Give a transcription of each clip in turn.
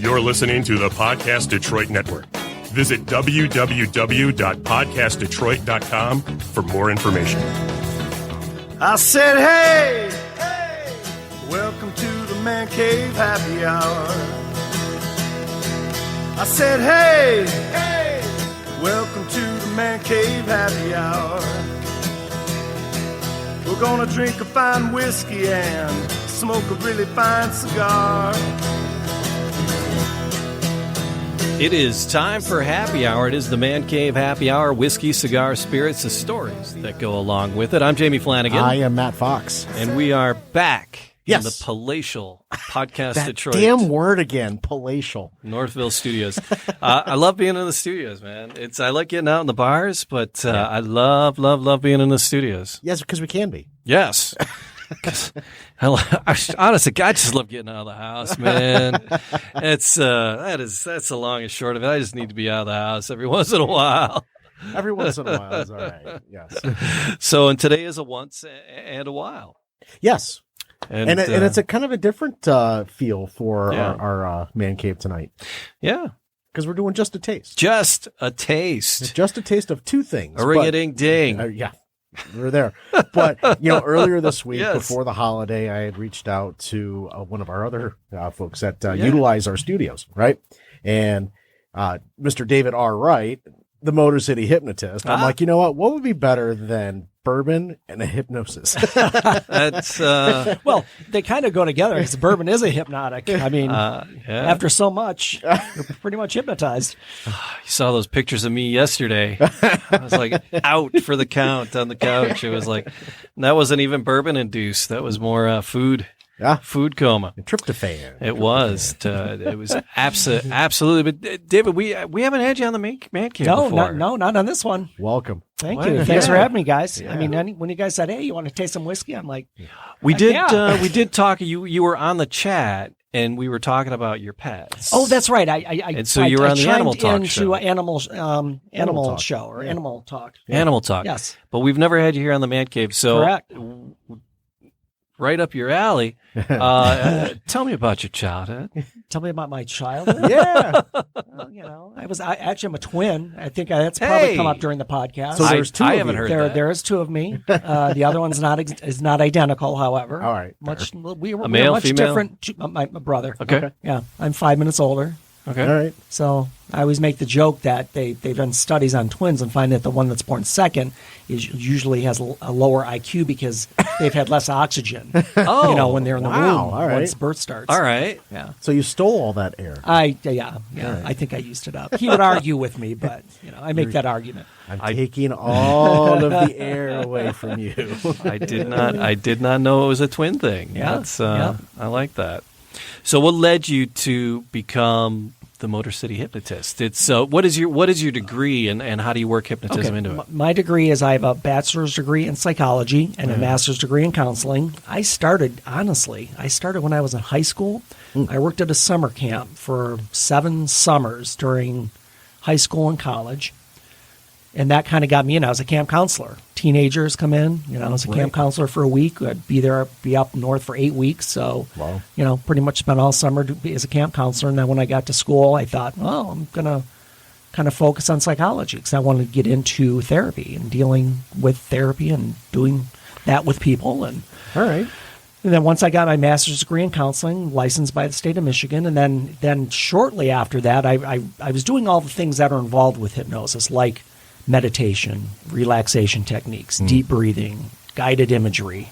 You're listening to the Podcast Detroit Network. Visit www.podcastdetroit.com for more information. I said, hey, welcome to the Man Cave Happy Hour. I said, hey, welcome to the Man Cave Happy Hour. We're gonna drink a fine whiskey and smoke a really fine cigar. It is time for Happy Hour. It is the Man Cave Happy Hour, whiskey, cigar, spirits, the stories that go along with it. I'm Jamie Flanagan. I am Matt Fox. And we are back Yes. in the palatial Podcast That Detroit. damn word again, palatial. Northville Studios. I love being in the studios, man. I like getting out in the bars, but I love being in the studios. Yes, because we can be. Yes. Honestly, I just love getting out of the house, man. That's the long and short of it. I just need to be out of the house every once in a while. Every once in a while is all right. Yes. So, and today is a once and a while. Yes. And it's a kind of a different feel for Yeah. our man cave tonight. Yeah. Because we're doing just a taste. Just a taste. Just a taste of two things. A ring-a-ding-ding. Yeah. We're there. But, earlier this week, Yes. before the holiday, I had reached out to one of our other folks that utilize our studios, right? And Mr. David R. Wright, the Motor City hypnotist. I'm like, you know what? What would be better than bourbon and a hypnosis? That's Well, they kind of go together because bourbon is a hypnotic. I mean, after so much, you're pretty much hypnotized. You saw those pictures of me yesterday. I was like out for the count on the couch. It was like, that wasn't even bourbon induced. That was more food. Yeah. Food coma. Tryptophan. It was. It was absolutely. But David, we haven't had you on the man cave before. Not on this one. Welcome. Thank Wow. you. Thanks for Yeah. having me, guys. Yeah. I mean, when you guys said, "Hey, you want to taste some whiskey?" I'm like, We did. Yeah. We did talk. You were on the chat, and we were talking about your pets. "Oh, that's right." And so you were on the Animal Talk show. Animal Talk. show or Yeah. Animal Talk. Animal Talk. Yes, But we've never had you here on the man cave. So correct. right up your alley. Tell me about your childhood. Tell me about my childhood. Yeah. I'm a twin. I think that's probably Hey. come up during the podcast. So there's two I of haven't you. heard that. There is two of me. The other one's is not identical, however. All right. We were male, much female? different. My brother. Okay. Yeah, I'm 5 minutes older. Okay. All right. So I always make the joke that they've done studies on twins and find that the one that's born second usually has a lower IQ because they've had less oxygen. Oh, when they're in the wow. womb All right. once birth starts. All right. Yeah. So you stole all that air. I right. think I used it up. He would argue with me, but I make that argument. I'm taking all of the air away from you. I did not know it was a twin thing. Yeah. That's Yeah. I like that. So what led you to become the Motor City hypnotist? It's what is your degree and how do you work hypnotism into it? My degree is I have a bachelor's degree in psychology and a master's degree in counseling. I started when I was in high school. I worked at a summer camp for 7 summers during high school and college. And that kind of got me in. I was a camp counselor. Teenagers come in, I was a camp counselor for a week. I'd be up north for 8 weeks. So, Wow. Pretty much spent all summer as a camp counselor. And then when I got to school, I thought, well, I'm going to kind of focus on psychology because I wanted to get into therapy and dealing with therapy and doing that with people. And All right. then once I got my master's degree in counseling, licensed by the state of Michigan, and then shortly after that, I was doing all the things that are involved with hypnosis, like meditation, relaxation techniques, deep breathing, guided imagery,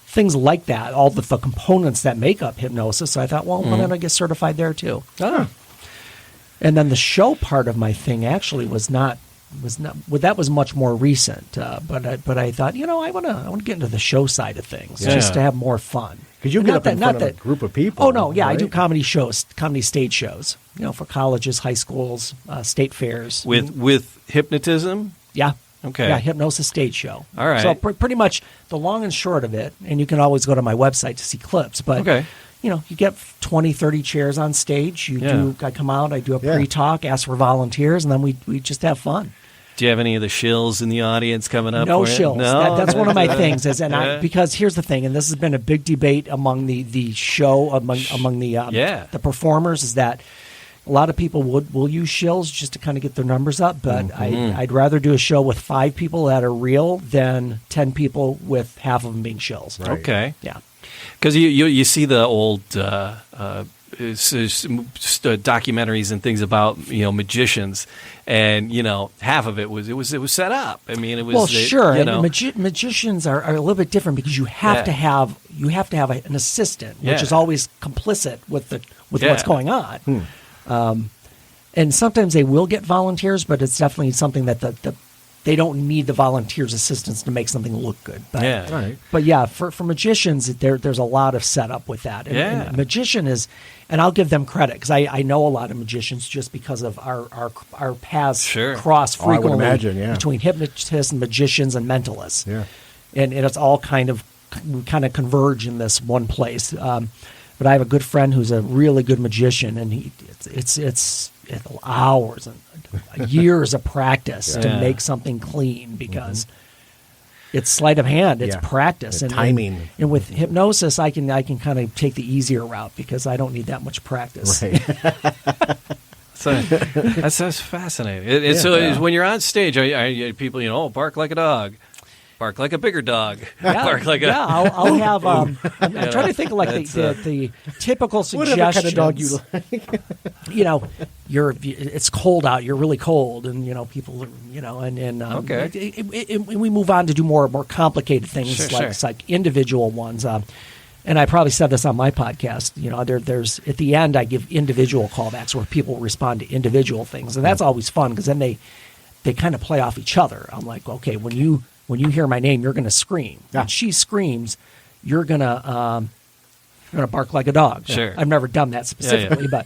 things like that, all the components that make up hypnosis. So I thought, well, why don't I get certified there too? And then the show part of my thing actually that was much more recent. But I thought, I want to get into the show side of things just to have more fun. Because you And get not up in that- front not of a that- group of people. Oh no, yeah, I do right? comedy stage shows, for colleges, high schools, state fairs. With hypnotism? Yeah. Okay. Yeah, hypnosis stage show. All right. So pretty much the long and short of it, and you can always go to my website to see clips, but Okay. you get 20, 30 chairs on stage. I come out, I do a pre-talk, ask for volunteers, and then we just have fun. Do you have any of the shills in the audience coming up? No for you? shills. No? That's one of my things. Because here's the thing, and this has been a big debate among the show, among the performers, is that a lot of people will use shills just to kind of get their numbers up, but I'd rather do a show with 5 people that are real than 10 people with half of them being shills. Right. Okay. Yeah. Because you see the old documentaries and things about magicians, and half of it was set up. I mean, it was sure. And magicians are a little bit different because you have to have an assistant, which is always complicit with what's going on. And sometimes they will get volunteers, but it's definitely something that they don't need the volunteers' assistance to make something look good. But, Right. But yeah, for magicians, there's a lot of setup with that. And a magician is, and I'll give them credit because I know a lot of magicians just because of our paths cross frequently I would imagine, between hypnotists and magicians and mentalists. Yeah. And it's all kind of converge in this one place. But I have a good friend who's a really good magician, and it's hours and years of practice to make something clean because it's sleight of hand, it's practice and timing. And with hypnosis, I can kind of take the easier route because I don't need that much practice. Right. So that's fascinating. So when you're on stage, people bark like a dog. Bark like a bigger dog. Yeah, Bark like I'll have. I'm trying to think of like the typical suggestions. Whatever kind of dog you like. It's cold out. You're really cold, and people, and we move on to do more complicated things like individual ones. And I probably said this on my podcast. There's at the end I give individual callbacks where people respond to individual things, and that's always fun because then they kind of play off each other. I'm like, okay, when you hear my name, you're going to scream. Yeah. When she screams, you're going to bark like a dog. Sure. I've never done that specifically, but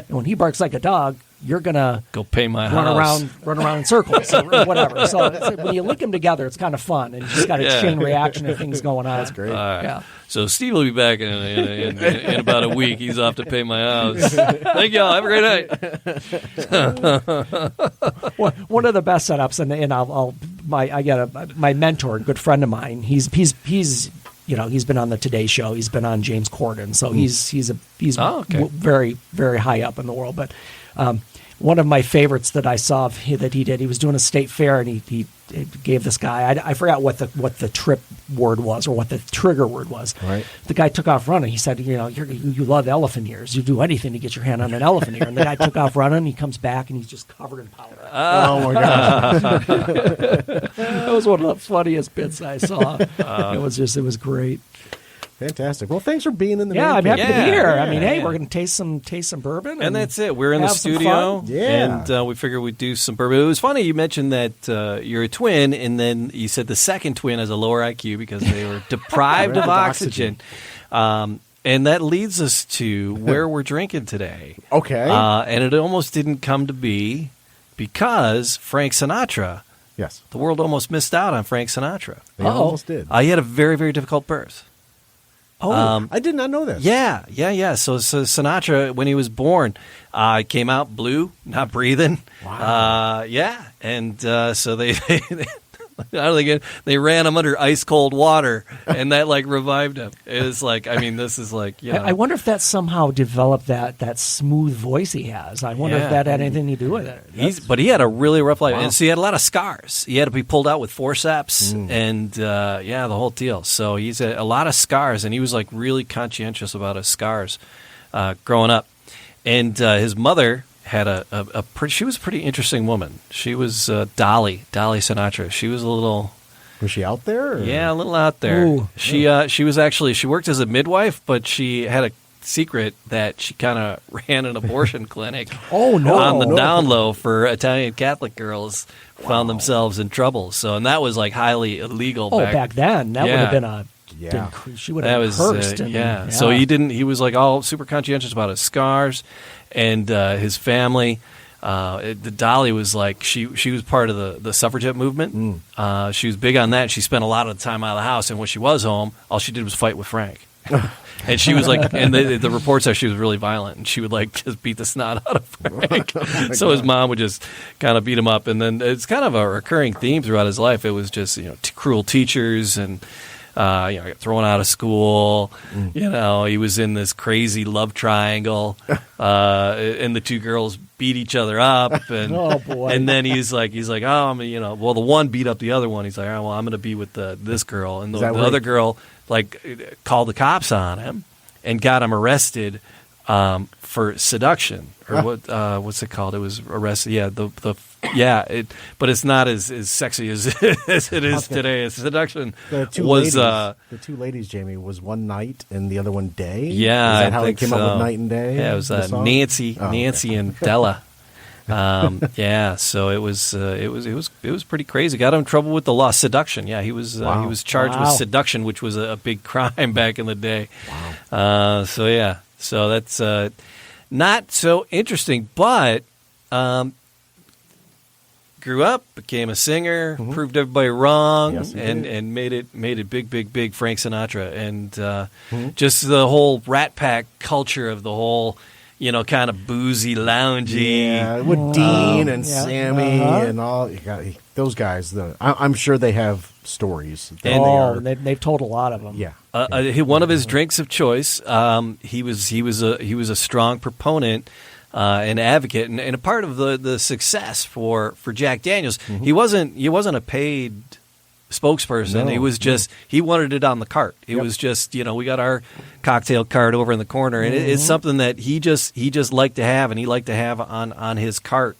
when he barks like a dog, you're going to go pay my house. run around in circles or whatever. So when you link them together, it's kind of fun, and you just got a chain reaction of things going on. That's great. Yeah. So Steve will be back in about a week. He's off to pay my house. Thank y'all. Have a great night. One of the best setups, and my mentor, a good friend of mine. He's been on the Today Show. He's been on James Corden, so he's very, very high up in the world. But one of my favorites that I saw that he did, he was doing a state fair, and he gave this guy, I forgot what the trip word was or what the trigger word was. Right. The guy took off running. He said, you love elephant ears. You do anything to get your hand on an elephant ear. And the guy took off running. He comes back, and he's just covered in powder. Oh, my God. That was one of the funniest bits I saw. It was great. Fantastic. Well, thanks for being in the I'm happy to be here. Yeah. I mean, hey, we're going to taste some bourbon. And that's it. We're in the studio. Yeah. And we figured we'd do some bourbon. It was funny you mentioned that you're a twin, and then you said the second twin has a lower IQ because they were deprived of oxygen. And that leads us to where we're drinking today. Okay. And it almost didn't come to be because Frank Sinatra, yes. the world almost missed out on Frank Sinatra. They almost did. He had a very, very difficult birth. I did not know this. Yeah. So Sinatra, when he was born, came out blue, not breathing. Wow. And so they ran him under ice cold water, and that revived him. It was this is I wonder if that somehow developed that smooth voice he has. I wonder if that had anything to do with it. But he had a really rough life, Wow. and so he had a lot of scars. He had to be pulled out with forceps, and the whole deal. So he's a lot of scars, and he was really conscientious about his scars growing up. And his mother had she was a pretty interesting woman. She was Dolly Sinatra. She was a little. Was she out there? Or? Yeah, a little out there. Ooh. She worked as a midwife, but she had a secret that she kind of ran an abortion clinic. Oh, no. On the down low for Italian Catholic girls found themselves in trouble. So, and that was highly illegal. Back then that would have been a. Yeah. She would have been cursed. So he was all super conscientious about his scars and his family. The Dolly was she was part of the suffragette movement. She was big on that. She spent a lot of the time out of the house, and when she was home, all she did was fight with Frank. And she was like, and the reports are she was really violent, and she would like just beat the snot out of Frank. So his mom would just kind of beat him up, and then it's kind of a recurring theme throughout his life. It was just cruel teachers and got thrown out of school. He was in this crazy love triangle, and the two girls beat each other up. And Oh, boy. and then he's like, oh, well, the one beat up the other one. He's like, oh, well, I'm going to be with this girl, and the other girl called the cops on him and got him arrested for seduction, or what's it called? It was arrested. Yeah, but it's not as sexy as it is today. Seduction The two ladies, Jamie, was one night and the other one day. Yeah, is that I how think they came so. up with night and day? Yeah, it was the song? Nancy, Oh, Nancy and Della. So it was pretty crazy. Got him in trouble with the law, seduction. Yeah, he was charged with seduction, which was a big crime back in the day. Wow. So that's not so interesting, but grew up, became a singer, proved everybody wrong, Yes, he and made it big Frank Sinatra, and just the whole Rat Pack culture of the whole. Kind of boozy, loungy. Yeah, with Dean and yeah. Sammy and all those guys. I'm sure they have stories. They've told a lot of them. Yeah. One of his drinks of choice. He was a strong proponent and advocate, and a part of the success for Jack Daniels. He wasn't a paid spokesperson. No. He was just he wanted it on the cart. It was just we got our cocktail cart over in the corner, and it's something that he just liked to have, and he liked to have on his cart.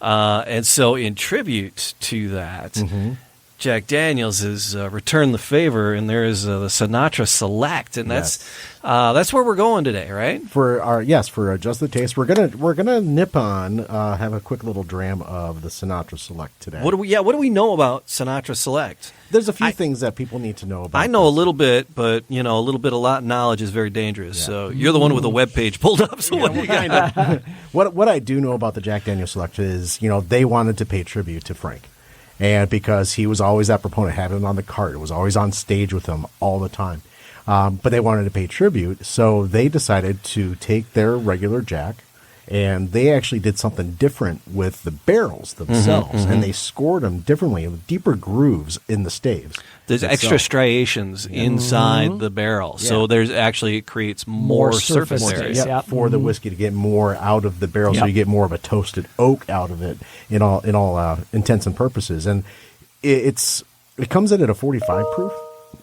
And so in tribute to that, Jack Daniels has returned the favor, and there is the Sinatra Select, and that's where we're going today, right? For Just the Taste, we're gonna nip on have a quick little dram of the Sinatra Select today. What do we know about Sinatra Select? There's a few things that people need to know about. I know a little bit, but a lot of knowledge is very dangerous. Yeah. So you're the one with the web page pulled up. So what do you got? What I do know about the Jack Daniel's Select is they wanted to pay tribute to Frank. And because he was always that proponent, having him on the cart, it was always on stage with him all the time. But they wanted to pay tribute, so they decided to take their regular Jack, and they actually did something different with the barrels themselves, and they scored them differently, with deeper grooves in the staves. There's extra striations inside the barrel, so it creates more surface area. Yep. For the whiskey to get more out of the barrel, so you get more of a toasted oak out of it in all intents and purposes. And it comes in at a 45 proof,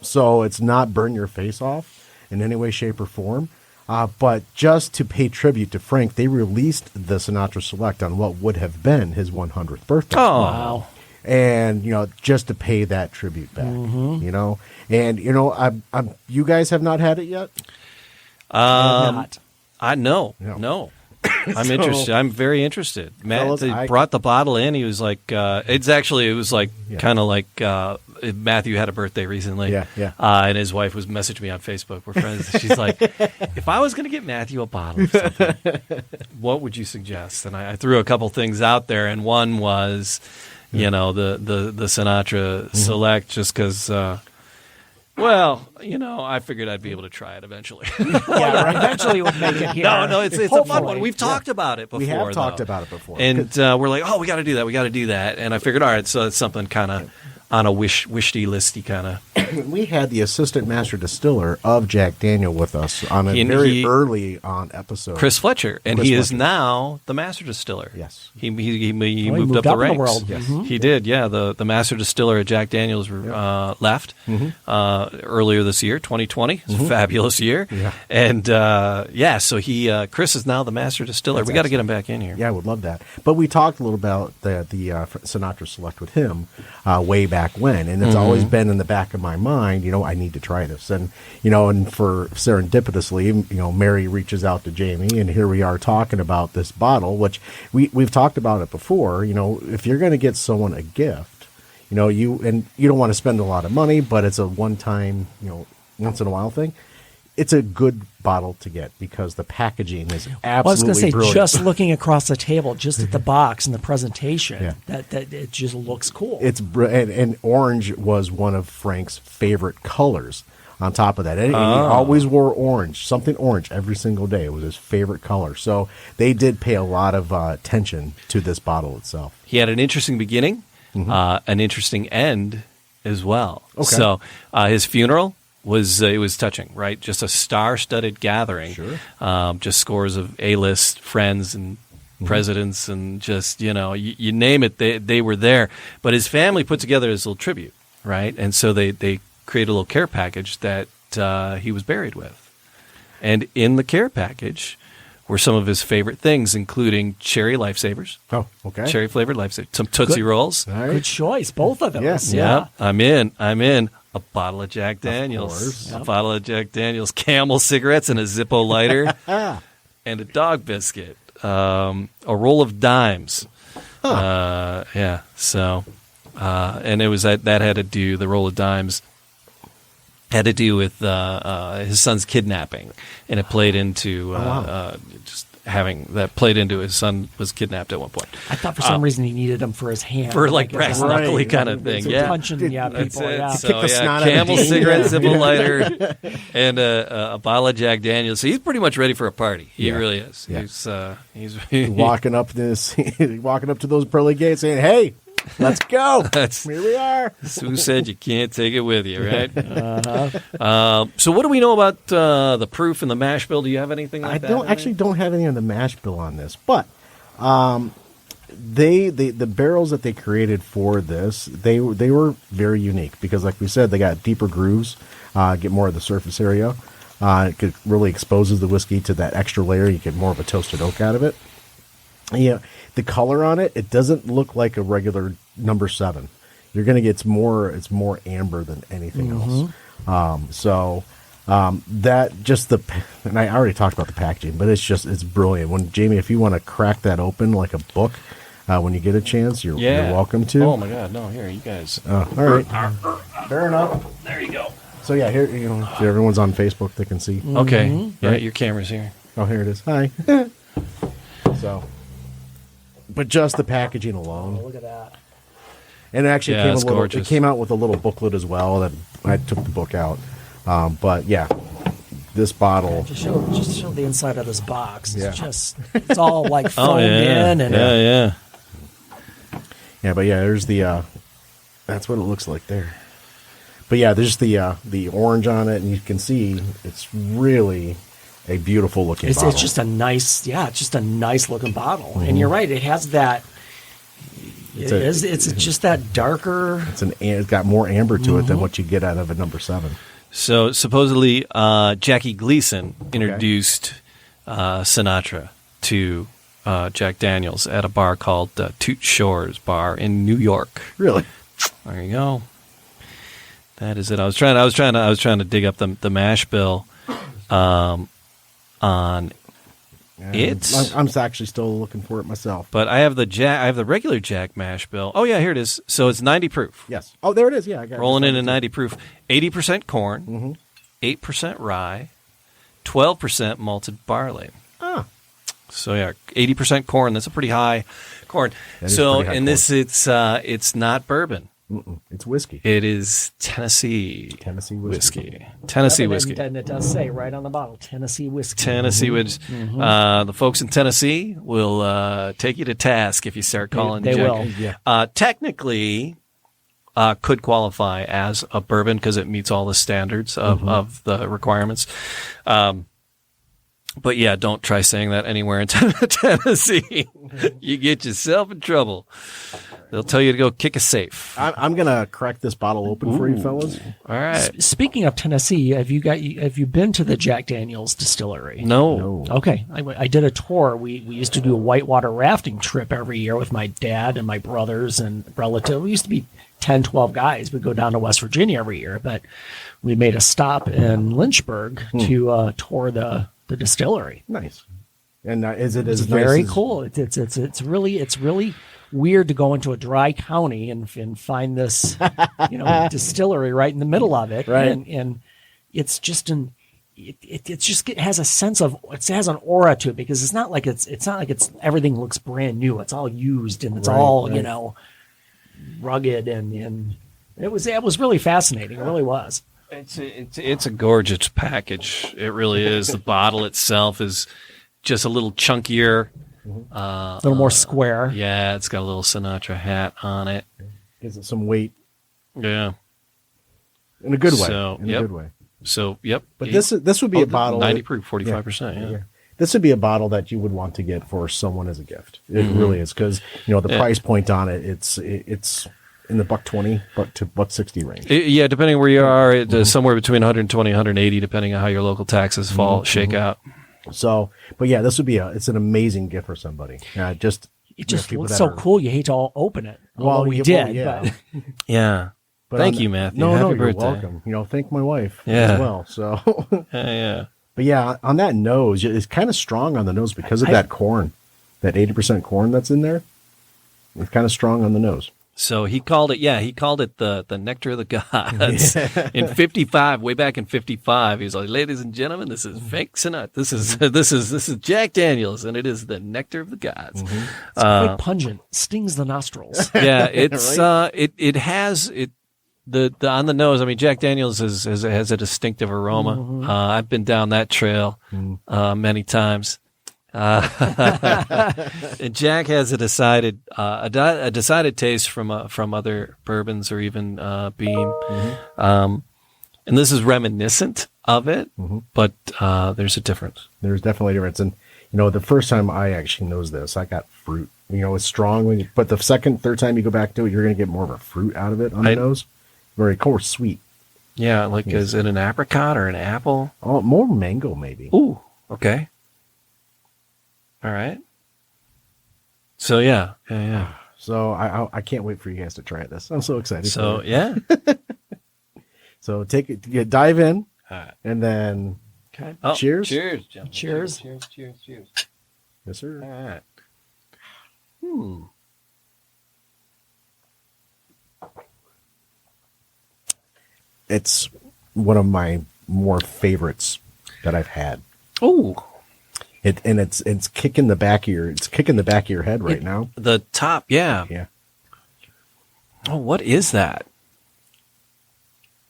so it's not burn your face off in any way, shape, or form. But just to pay tribute to Frank, they released the Sinatra Select on what would have been his 100th birthday. Oh, Wow. And just to pay that tribute back, and you guys have not had it yet. Not. No. I'm interested. I'm very interested. Matt brought the bottle in. He was like, kind of like Matthew had a birthday recently. Yeah. And his wife was messaging me on Facebook. We're friends. She's like, if I was going to get Matthew a bottle of something, what would you suggest? And I threw a couple things out there, and one was, the Sinatra Select, just because. I figured I'd be able to try it eventually. Eventually we'll make it here. No, it's a fun one. Hopefully. We've talked about it before. We have talked about it before, and we're like, we got to do that. And I figured, all right, so it's something kind of on a wishy listy kind of. We had the assistant master distiller of Jack Daniel with us on a very early on episode, Chris Fletcher, and he is now the master distiller. Yes, he moved up the ranks. In the world. Yes, he did. Yeah, the master distiller at Jack Daniel's left earlier this year, 2020. It was a fabulous year, and so Chris is now the master distiller. We got to get him back in here. Yeah, I would love that. But we talked a little about the Sinatra Select with him way back when, and it's always been in the back of my mind. I need to try this, and for serendipitously, Mary reaches out to Jamie, and here we are talking about this bottle, which we've talked about it before. If you're going to get someone a gift, you don't want to spend a lot of money, but it's a one-time, once in a while thing. It's a good bottle to get because the packaging is absolutely I was going to say, brilliant. just looking across the table, just at the box and the presentation, that it just looks cool. And orange was one of Frank's favorite colors on top of that. And he always wore orange, something orange every single day. It was his favorite color. So they did pay a lot of attention to this bottle itself. He had an interesting beginning, an interesting end as well. Okay. So his funeral was it was touching, right? Just a star-studded gathering. Sure. Just scores of A-list friends and presidents and just, you name it, they were there. But his family put together his little tribute, right? And so they created a little care package that he was buried with. And in the care package were some of his favorite things, including cherry lifesavers. Oh, okay. Cherry-flavored lifesavers. Some Tootsie Rolls. All right. Good choice, both of those. Yeah, I'm in. A bottle of Jack Daniels. course. A bottle of Jack Daniels. Camel cigarettes and a Zippo lighter. And a dog biscuit. A roll of dimes. Yeah. So, and it was that had to do, the roll of dimes had to do with his son's kidnapping. And it played into just having that played into his son was kidnapped at one point. I thought for some reason he needed them for his hand. For like brass knuckly kind of thing. So Yeah. punching That's people. it. Yeah. So, Kick the snot out of Camel Dean. cigarette, Zippo lighter, and a bottle of Jack Daniels. So he's pretty much ready for a party. He really is. Yeah. He's walking up to those pearly gates saying, "Hey, let's go. That's- Here we are." Who said you can't take it with you, right? So what do we know about the proof and the mash bill? Do you have anything like I that? don't have any of the mash bill on this, but the barrels that they created for this, they were very unique because, like we said, they got deeper grooves, get more of the surface area. It could really exposes the whiskey to that extra layer. You get more of a toasted oak out of it. Yeah, the color on it, it doesn't look like a regular number 7. You're gonna get it's more amber than anything else. That just and I already talked about the packaging, but it's brilliant. When Jamie, if you want to crack that open like a book, when you get a chance, you're welcome to. Oh my God, no! Here, you guys. All right, fair enough. There you go. So yeah, here everyone's on Facebook; they can see. Okay. Yeah, your camera's here. Oh, here it is. Hi. So, but just the packaging alone. Look at that. And it actually Yeah, it's gorgeous. it came out with a little booklet as well that I took the book out. But yeah, this bottle. Just show the inside of this box. It's Yeah. it's all like Oh foamed yeah. in and Yeah. Yeah, but yeah, there's the that's what it looks like there. But yeah, there's the orange on it, and you can see it's really a beautiful looking bottle. It's just a nice, it's just a nice looking bottle. And you're right, it has that. It's just that darker. It's got more amber to it than what you get out of a number 7. So supposedly, Jackie Gleason introduced Sinatra to Jack Daniels at a bar called Toot Shores Bar in New York. Really? There you go. That is it. I was trying to dig up the mash bill on it. I'm actually still looking for it myself. But I have the regular Jack mash bill. Oh yeah, here it is. So it's 90 proof. Yes. Oh, there it is. Yeah, I got Rolling it. in at 90 proof. 80% corn, 8% rye, 12% malted barley. Ah. So yeah, 80% corn. That's a pretty high corn. That is So pretty high in this, it's not bourbon. It's whiskey. It is Tennessee whiskey. Tennessee whiskey. And it does say right on the bottle, Tennessee whiskey. Tennessee whiskey. The folks in Tennessee will take you to task if you start calling. They Jack. will. Yeah. Technically, could qualify as a bourbon because it meets all the standards of the requirements. But yeah, don't try saying that anywhere in Tennessee. You get yourself in trouble. They'll tell you to go kick a safe. I'm gonna crack this bottle open for you fellas. All right. Speaking of Tennessee, have you been to the Jack Daniels distillery? No. Okay, I did a tour. We used to do a whitewater rafting trip every year with my dad and my brothers and relatives. We used to be 10, 12 guys. We'd go down to West Virginia every year, but we made a stop in Lynchburg to tour the distillery. Nice. And is it It's as very nice as, cool. It's really weird to go into a dry county and find this distillery right in the middle of it, Right. and it's just it has a sense of, it has an aura to it because it's not like it's everything looks brand new. It's all used and it's all rugged and it was really fascinating. It really was. It's a gorgeous package. It really is. The bottle itself is just a little chunkier. A little more square. Yeah, it's got a little Sinatra hat on it. Gives it some weight Yeah. in a good way. So, in yep. a good way. So, yep. But this would be a bottle 90 proof, 45%. Yeah. This would be a bottle that you would want to get for someone as a gift. It really is, because the price point on it, it's in the $120 to $160 range. Yeah, depending where you are, it's somewhere between 120 and 180, depending on how your local taxes shake out. So, but yeah, this would be it's an amazing gift for somebody. It just people looks that so are- cool. You hate to all open it. Well, we did, yeah. but Yeah. But Thank on you, the- Matthew. No, Happy you're birthday. welcome. Thank my wife Yeah. as well. So, Yeah. but yeah, on that nose, it's kind of strong on the nose because of that corn, that 80% corn that's in there. It's kind of strong on the nose. So he called it the nectar of the gods. In 55, way back in 55, he was like, ladies and gentlemen, this is Frank Sinatra. This is Jack Daniels, and it is the nectar of the gods. it's quite pungent. Stings the nostrils. Yeah, it's it has the on the nose. I mean, Jack Daniels has a distinctive aroma. I've been down that trail many times. And Jack has a decided taste from other bourbons or even Beam, and this is reminiscent of it, but there's a difference. There's definitely a difference. And, the first time I actually nosed this, I got fruit. It's strong, but the second, third time you go back to it, you're going to get more of a fruit out of it on the nose. Very cool, sweet. Yeah, like is it an apricot or an apple? Oh, more mango, maybe. Ooh, okay. All right. So yeah. So I can't wait for you guys to try this. I'm so excited. So for it. yeah. So dive in, All right. and then Okay. Oh, cheers. Cheers, gentlemen. Cheers. Cheers. Yes, sir. All right. It's one of my more favorites that I've had. Oh, It's kicking the back of your head right now. the top. Yeah. Yeah. Oh, what is that?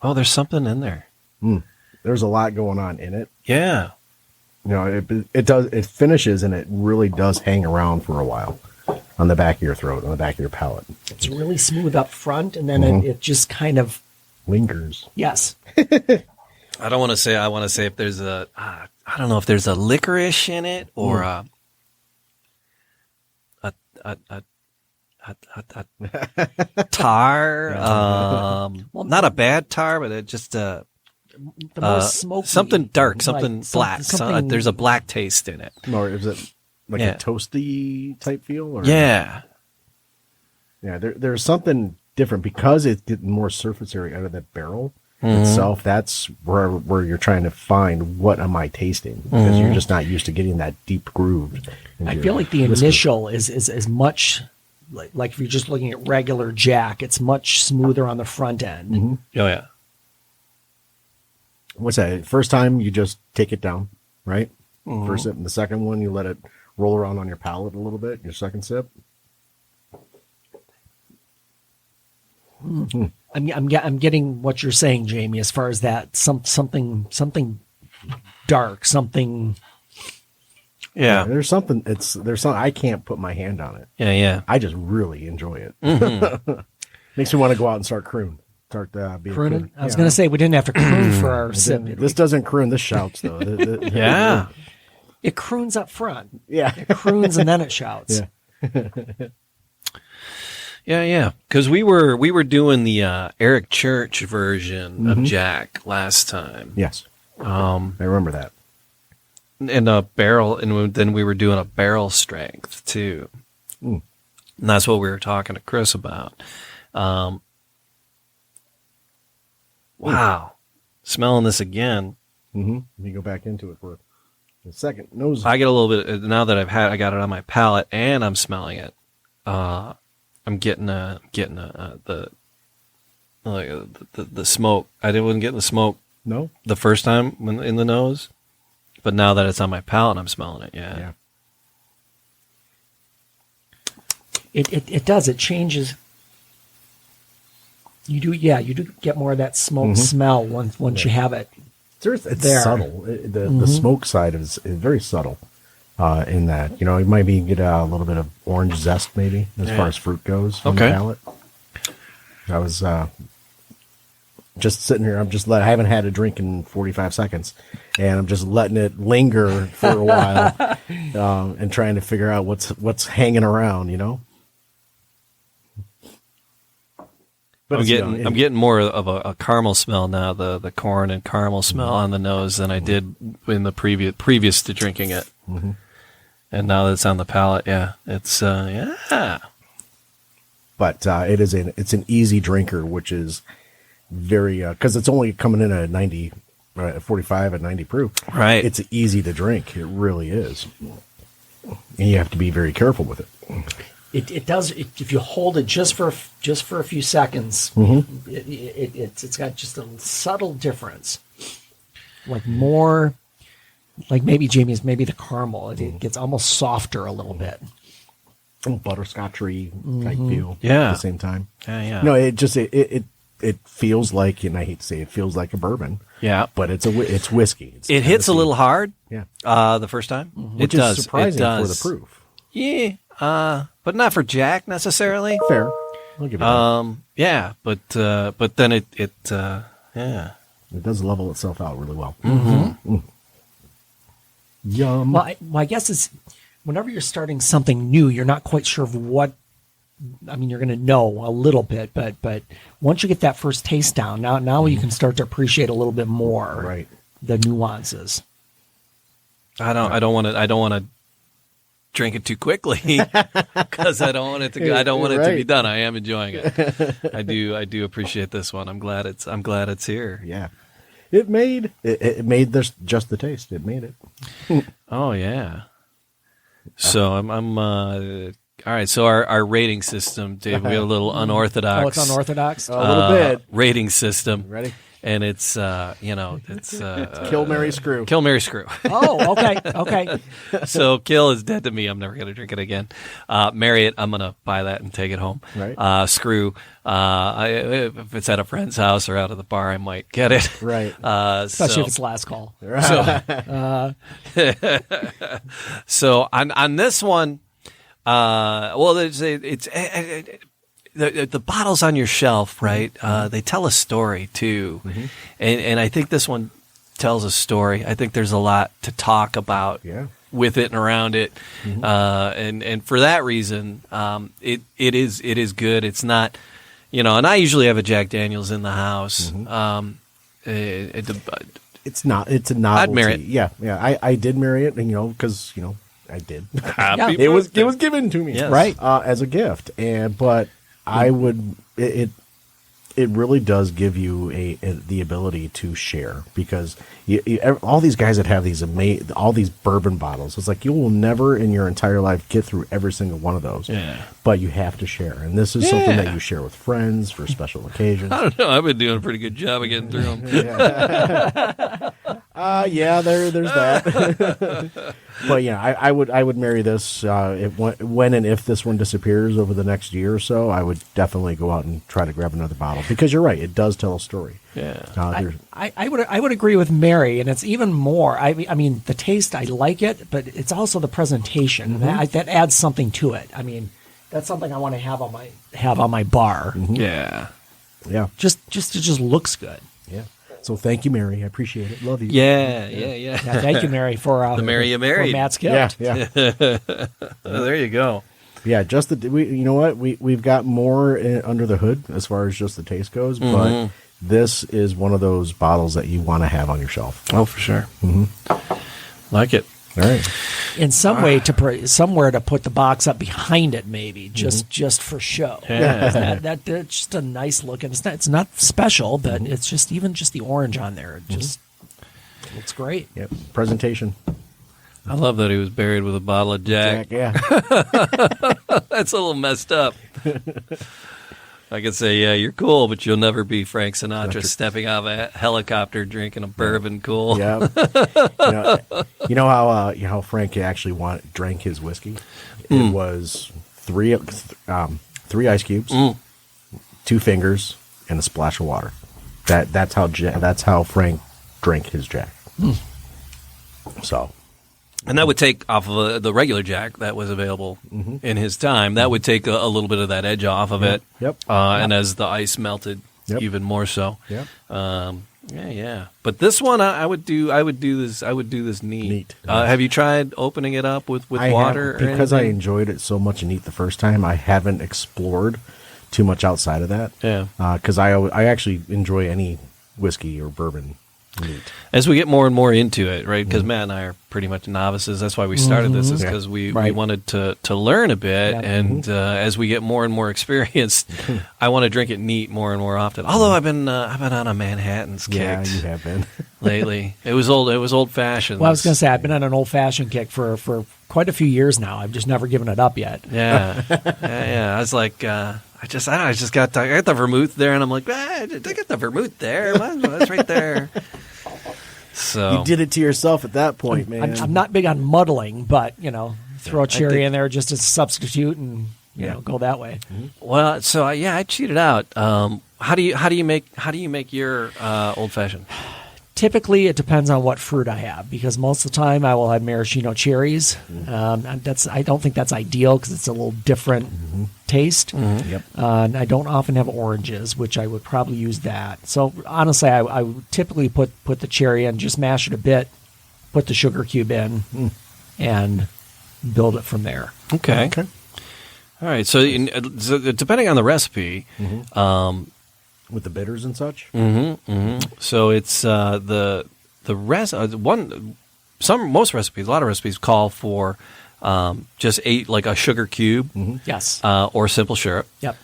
Oh, there's something in there. There's a lot going on in it. Yeah. It finishes, and it really does hang around for a while on the back of your throat, on the back of your palate. It's really smooth up front, and then it just kind of Lingers. yes. I don't want to say. I want to say if there's a. I don't know if there's a licorice in it or a tar. Well, not a bad tar, but it just The most smoky. something dark, Right, something black. something- There's a black taste in it. Or is it like Yeah. a toasty type feel? Or? Yeah. Yeah, there's something different because it's getting more surface area out of that barrel itself. That's where you're trying to find what am I tasting, because you're just not used to getting that deep groove. I feel like the initial is much like if you're just looking at regular Jack, it's much smoother on the front end. Oh yeah. What's that? First time you just take it down, right? First sip, and the second one you let it roll around on your palate a little bit. Your second sip. I'm getting what you're saying, Jamie, as far as that something dark, something. Yeah. There's something. There's something I can't put my hand on it. Yeah. I just really enjoy it. Makes me want to go out and start crooning. Start being Crooning. I was going to say we didn't have to croon for our sip. This doesn't croon. This shouts though. Yeah. It croons up front. Yeah. It croons and then it shouts. Yeah. Yeah. Because we were doing the Eric Church version of Jack last time. Yes. I remember that. And a barrel, and then we were doing a barrel strength too. And that's what we were talking to Chris about. Wow. Smelling this again. You go back into it for a second. Nose. I get a little bit, now that I got it on my palate and I'm smelling it. I'm getting the smoke. I wasn't getting the smoke No. the first time in the nose, but now that it's on my palate, I'm smelling it. Yeah. It does. It changes. You do get more of that smoke smell once you have it. It's there. subtle. The smoke side is very subtle in that. You might be get a little bit of orange zest maybe as far as fruit goes on the palate. I was just sitting here. I haven't had a drink in 45 seconds, and I'm just letting it linger for a while and trying to figure out what's hanging around. But I'm getting more of a caramel smell now, the corn and caramel smell on the nose than I did in the previous to drinking it. Mm-hmm. And now that it's on the palate, it's But it's an easy drinker, which is very because it's only coming in at 90, 45 and 90 proof. Right. It's easy to drink. It really is, and you have to be very careful with it. It does. If you hold it just for a few seconds, it's got just a subtle difference. Like maybe Jamie's the caramel. It gets almost softer a little bit. Butterscotchy type feel. Yeah. At the same time. Yeah. No, it feels like, and I hate to say it feels like a bourbon. Yeah. But it's whiskey. It hits a little hard. Yeah. The first time. Which it does. Is surprising it does. for the proof. Yeah. But not for Jack necessarily. Fair. I'll give it that. Yeah, but then it It does level itself out really well. Mm-hmm. Yum. Well, I guess it's whenever you're starting something new, you're not quite sure of what. I mean, you're going to know a little bit, but once you get that first taste down, now you can start to appreciate a little bit more, Right. the nuances. I don't want to drink it too quickly because I don't want it to go, I don't want it to be done. I am enjoying it. I do appreciate this one. I'm glad it's here. Yeah. It made this just the taste. It made it. Oh yeah. So I'm all right. So our rating system, Dave, we have a little unorthodox. Oh, it's unorthodox. A little bit. Rating system. Ready? And it's it's Kill, Marry, Screw. Kill, Marry, Screw. Oh, okay. So Kill is dead to me. I'm never going to drink it again. Marry it. I'm going to buy that and take it home. Right. Screw. If it's at a friend's house or out of the bar, I might get it. Right. Especially if it's last call. So on this one, the bottles on your shelf, right? They tell a story too, and I think this one tells a story. I think there's a lot to talk about with it and around it, and for that reason, it is good. It's not, and I usually have a Jack Daniel's in the house. It's not. It's a novelty. I'd marry it. Yeah. I did marry it, and because I did. Happy It was birthday. given to me, Yes. right, as a gift, but I would it really does give you the ability to share because all these guys that have these all these bourbon bottles, it's like you will never in your entire life get through every single one of those. Yeah. But you have to share, and this is something that you share with friends for special occasions. I don't know. I've been doing a pretty good job of getting through them. There's that. But I would marry this when and if this one disappears over the next year or so. I would definitely go out and try to grab another bottle because you're right, it does tell a story. Yeah. I would agree with Mary, and it's even more. I mean, the taste, I like it, but it's also the presentation that adds something to it. I mean, that's something I want to have on my bar. Yeah. Yeah. Just it just looks good. Yeah. So thank you, Mary. I appreciate it. Love you. Yeah. Yeah, thank you, Mary, for The Mary you married. for Matt's gift. Yeah. There you go. Yeah, you know what? We've got more under the hood as far as just the taste goes, but this is one of those bottles that you want to have on your shelf. Oh, for sure. Like it. All right. In some way, somewhere to put the box up behind it, maybe just for show. Yeah. That's just a nice look, and it's not special, but it's just the orange on there. It just looks great. Yep. Presentation. I love that he was buried with a bottle of Jack. Yeah. That's a little messed up. I could say, yeah, you're cool, but you'll never be Frank Sinatra stepping out of a helicopter drinking a bourbon cool. Yeah. You know how Frank actually drank his whiskey? It was three ice cubes, 2 fingers, and a splash of water. That's how Frank drank his Jack. So, And that would take off of the regular Jack that was available in his time. That would take a little bit of that edge off of it. Yep. And as the ice melted, even more so. Yep. Yeah. But this one, I would do this neat. Have you tried opening it up with water? Because I enjoyed it so much neat the first time. I haven't explored too much outside of that. Yeah. Because I actually enjoy any whiskey or bourbon neat. As we get more and more into it, right? Because Matt and I are pretty much novices. That's why we started this, is because we wanted to learn a bit. Yeah. And as we get more and more experienced, I want to drink it neat more and more often. Although I've been on a Manhattan's kick. Yeah, you have been. lately. It was old fashioned. Well, I was going to say, I've been on an old-fashioned kick for quite a few years now. I've just never given it up yet. Yeah. I was like, I got the vermouth there, and I'm like, I got the vermouth there. That's right there. So You did it to yourself at that point, man. I'm not big on muddling, but, throw a cherry in there just as a substitute and, go that way. well, so I cheated out. How do you make your old fashioned? Typically, it depends on what fruit I have, because most of the time I will have maraschino cherries. And I don't think that's ideal because it's a little different taste. Yep. And I don't often have oranges, which I would probably use that. So honestly, I would typically put the cherry in, just mash it a bit, put the sugar cube in, and build it from there. Okay. All right. So depending on the recipe. With the bitters and such? So it's the rest most recipes, a lot of recipes call for just like a sugar cube, Yes. or simple syrup, Yep.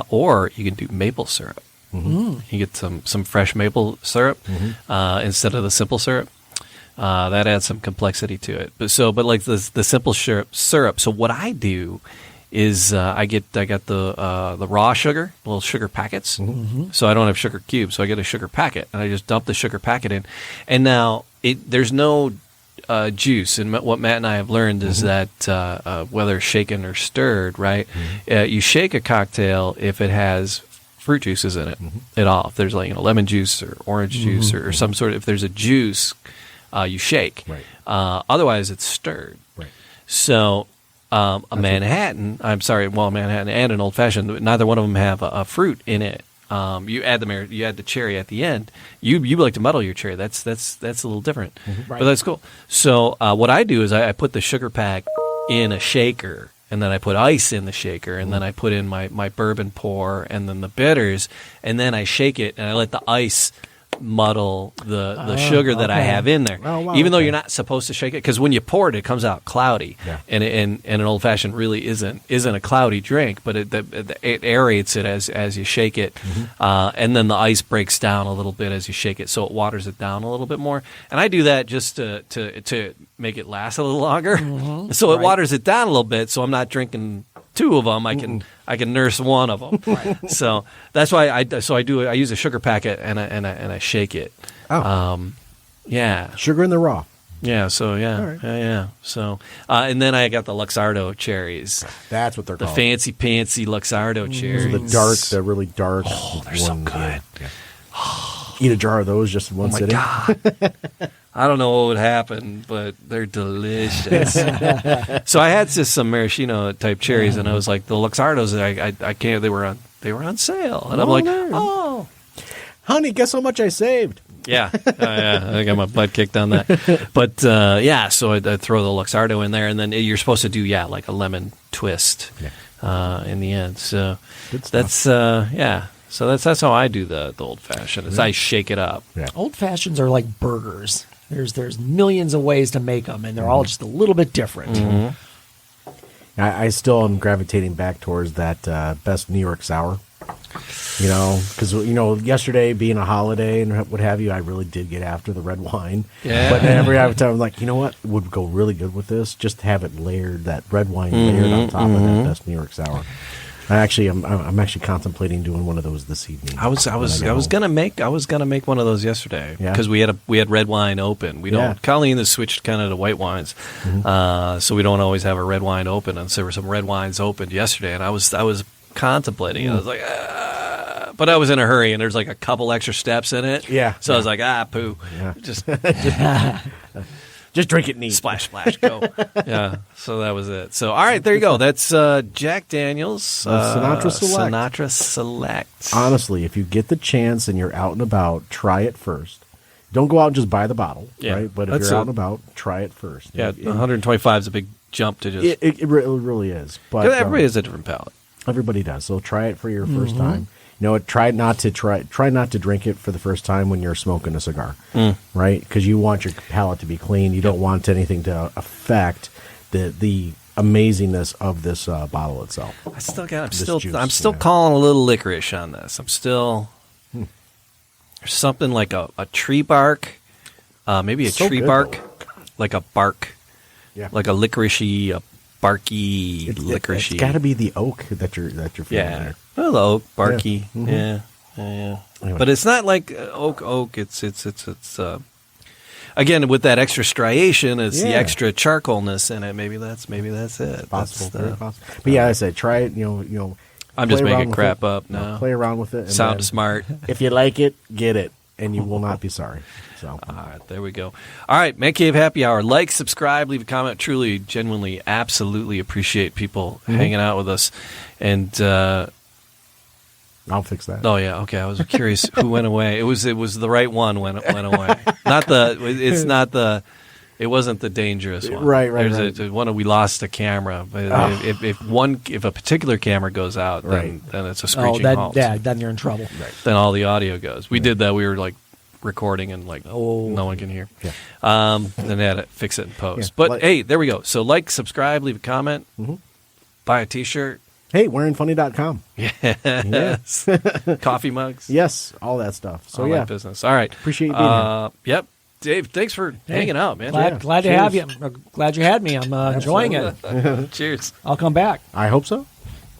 or you can do maple syrup. You get some fresh maple syrup instead of the simple syrup. That adds some complexity to it. But like the simple syrup. So what I do is I got the raw sugar, little sugar packets. So I don't have sugar cubes, so I get a sugar packet, and I just dump the sugar packet in. And now there's no juice, and what Matt and I have learned is that whether shaken or stirred, right? You shake a cocktail if it has fruit juices in it at all. If there's like lemon juice or orange juice or some sort of, if there's a juice, you shake. Right. Otherwise, it's stirred. Right. So. Manhattan and an old fashioned. Neither one of them have a fruit in it. You add the cherry at the end. You like to muddle your cherry. That's a little different, but that's cool. So what I do is I put the sugar pack in a shaker, and then I put ice in the shaker, and then I put in my bourbon pour, and then the bitters, and then I shake it, and I let the ice muddle the sugar that I have in there. Oh, wow, even though you're not supposed to shake it, because when you pour it, it comes out cloudy. Yeah. And an old fashioned really isn't a cloudy drink, but it aerates it as you shake it, and then the ice breaks down a little bit as you shake it, so it waters it down a little bit more. And I do that just to make it last a little longer, so it waters it down a little bit, so I'm not drinking two of them. I can nurse one of them. So that's why I use a sugar packet and I shake it. Yeah. Sugar in the raw. Yeah. So yeah. So and then I got the Luxardo cherries. That's what they're The called. fancy Luxardo cherries. The really dark. Oh, they're so good. Yeah. Eat a jar of those just in one sitting. God. I don't know what would happen, but they're delicious. So I had just some maraschino type cherries, and I was like, the Luxardos, I can't. They were on sale, and I'm like, no. Honey, guess how much I saved? yeah, I got my butt kicked on that. But so I throw the Luxardo in there, and then you're supposed to do like a lemon twist in the end. So that's So that's how I do the old fashioned. Is I shake it up. Yeah. Old fashions are like burgers. There's millions of ways to make them, and they're all just a little bit different. I still am gravitating back towards that best New York sour. Because yesterday being a holiday and what have you, I really did get after the red wine. Yeah. But every time I'm like, you know what would go really good with this? Just have it layered, that red wine layered on top of that best New York sour. I'm actually contemplating doing one of those this evening. I was gonna make one of those yesterday because we had red wine open. We don't. Colleen has switched kind of to white wines, so we don't always have a red wine open. And so there were some red wines opened yesterday, and I was contemplating. I was like, but I was in a hurry, and there's like a couple extra steps in it. Yeah, So I was yeah. like, poo. Yeah. Just drink it neat. splash, splash, go. Yeah. So that was it. So all right, there you go. That's Jack Daniels Sinatra Select. Sinatra Select. Honestly, if you get the chance and you're out and about, try it first. Don't go out and just buy the bottle, Yeah, right? But if that's you're out it. and about, try it first. Yeah, 125 is a big jump to just. It really is. But 'Cause everybody has a different palate. everybody does. So try it for your first time. You know, try not to drink it for the first time when you're smoking a cigar, right? Because you want your palate to be clean. You don't want anything to affect the amazingness of this bottle itself. I still got. I'm This still. juice, I'm still yeah. calling a little licorice on this. I'm still. There's something like a tree bark, maybe a So tree good, bark, like a bark, Yeah. like a licoricey, a barky, licoricey. It's got to be the oak that you're feeling Yeah. there. Well, oak, barky. Yeah. Mhm. Yeah. Anyway. But it's not like oak. It's again with that extra striation. It's the Yeah. extra charcoalness in it. Maybe that's it. Possible, That's very possible. But yeah, I said try it. You know. I'm just play around making with crap it. up No, now. play around with it. And Sound then smart. If you like it, get it, and you will not be sorry. So. All right, there we go. All right, Man Cave Happy Hour. Like, subscribe, leave a comment. Truly, genuinely, absolutely appreciate people hanging out with us. And I'll fix that. oh yeah, okay. I was curious who went away. It was the right one went away. Not the. It's not the. It wasn't the dangerous one. Right. There's a one we lost a camera. But if a particular camera goes out, then it's a screeching halt. then you're in trouble. Then all the audio goes. We did that. We were like recording and like no one can hear. Yeah. Then they had to fix it in post. Yeah, But like- hey, there we go. So like, subscribe, leave a comment, buy a T-shirt. Hey, wearingfunny.com. Yes. Coffee mugs. Yes, all that stuff. So all yeah, that business. All right. Appreciate you being here. Yep. Dave, thanks for hanging out, man. Glad to Cheers. have you. Glad you had me. I'm enjoying it. Cheers. I'll come back. I hope so.